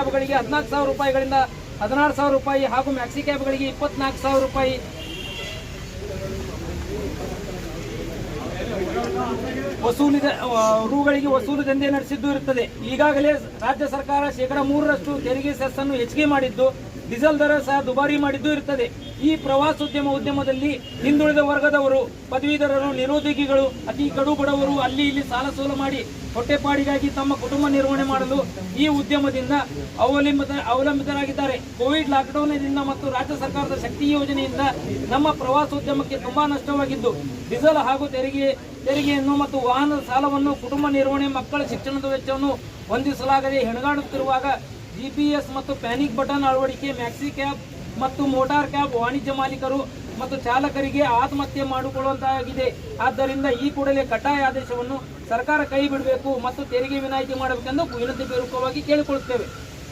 ಕ್ಯಾಬ್ಗಳಿಗೆ 14,000 ರೂಪಾಯಿಗಳಿಂದ 16,000 ರೂಪಾಯಿ ಹಾಗೂ ಮ್ಯಾಕ್ಸಿ ಕ್ಯಾಬ್ಗಳಿಗೆ 24,000 ರೂಪಾಯಿ ರೂಗಳಿಗೆ ವಸೂಲು ದಂಧೆ ನಡೆಸಿದ್ದು ಇರುತ್ತದೆ. ಈಗಾಗಲೇ ರಾಜ್ಯ ಸರ್ಕಾರ 3% ತೆರಿಗೆ ಸೆಸ್ಸನ್ನು ಹೆಚ್ಚಿಗೆ ಮಾಡಿದ್ದು, ಡೀಸೆಲ್ ದರ ಸಹ ದುಬಾರಿ ಮಾಡಿದ್ದು ಇರುತ್ತದೆ. ಈ ಉದ್ಯಮದಲ್ಲಿ ಹಿಂದುಳಿದ ವರ್ಗದವರು, ಪದವೀಧರರು, ನಿರುದ್ಯೋಗಿಗಳು, ಅತಿ ಕಡು ಬಡವರು ಅಲ್ಲಿ ಇಲ್ಲಿ ಸಾಲ ಸೋಲು ಮಾಡಿ ಹೊಟ್ಟೆಪಾಡಿಗಾಗಿ ತಮ್ಮ ಕುಟುಂಬ ನಿರ್ವಹಣೆ ಮಾಡಲು ಈ ಉದ್ಯಮದಿಂದ ಅವಲಂಬಿತರಾಗಿದ್ದಾರೆ. ಕೋವಿಡ್ ಲಾಕ್ಡೌನ್ನಿಂದ ಮತ್ತು ರಾಜ್ಯ ಸರ್ಕಾರದ ಶಕ್ತಿ ಯೋಜನೆಯಿಂದ ನಮ್ಮ ಪ್ರವಾಸೋದ್ಯಮಕ್ಕೆ ತುಂಬಾ ನಷ್ಟವಾಗಿದ್ದು, ಡೀಸೆಲ್ ಹಾಗೂ ತೆರಿಗೆಯನ್ನು ಮತ್ತು ವಾಹನದ ಸಾಲವನ್ನು, ಕುಟುಂಬ ನಿರ್ವಹಣೆ, ಮಕ್ಕಳ ಶಿಕ್ಷಣದ ವೆಚ್ಚವನ್ನು ಹೊಂದಿಸಲಾಗದೆ ಹೆಣಗಾಡುತ್ತಿರುವಾಗ GPS ಮತ್ತು ಪ್ಯಾನಿಕ್ ಬಟನ್ ಅಳವಡಿಕೆ ಮ್ಯಾಕ್ಸಿ ಕ್ಯಾಬ್ ಮತ್ತು ಮೋಟಾರ್ ಕ್ಯಾಬ್ ವಾಣಿಜ್ಯ ಮಾಲೀಕರು ಮತ್ತು ಚಾಲಕರಿಗೆ ಆತ್ಮಹತ್ಯೆ ಮಾಡಿಕೊಳ್ಳುವಂತಾಗಿದೆ. ಆದ್ದರಿಂದ ಈ ಕೂಡಲೇ ಕಡ್ಡಾಯ ಆದೇಶವನ್ನು ಸರ್ಕಾರ ಕೈ ಬಿಡಬೇಕು ಮತ್ತು ತೆರಿಗೆ ವಿನಾಯಿತಿ ಮಾಡಬೇಕೆಂದು ವಿನಂತಿ ಪೂರ್ವಕವಾಗಿ ಕೇಳಿಕೊಳ್ಳುತ್ತೇವೆ.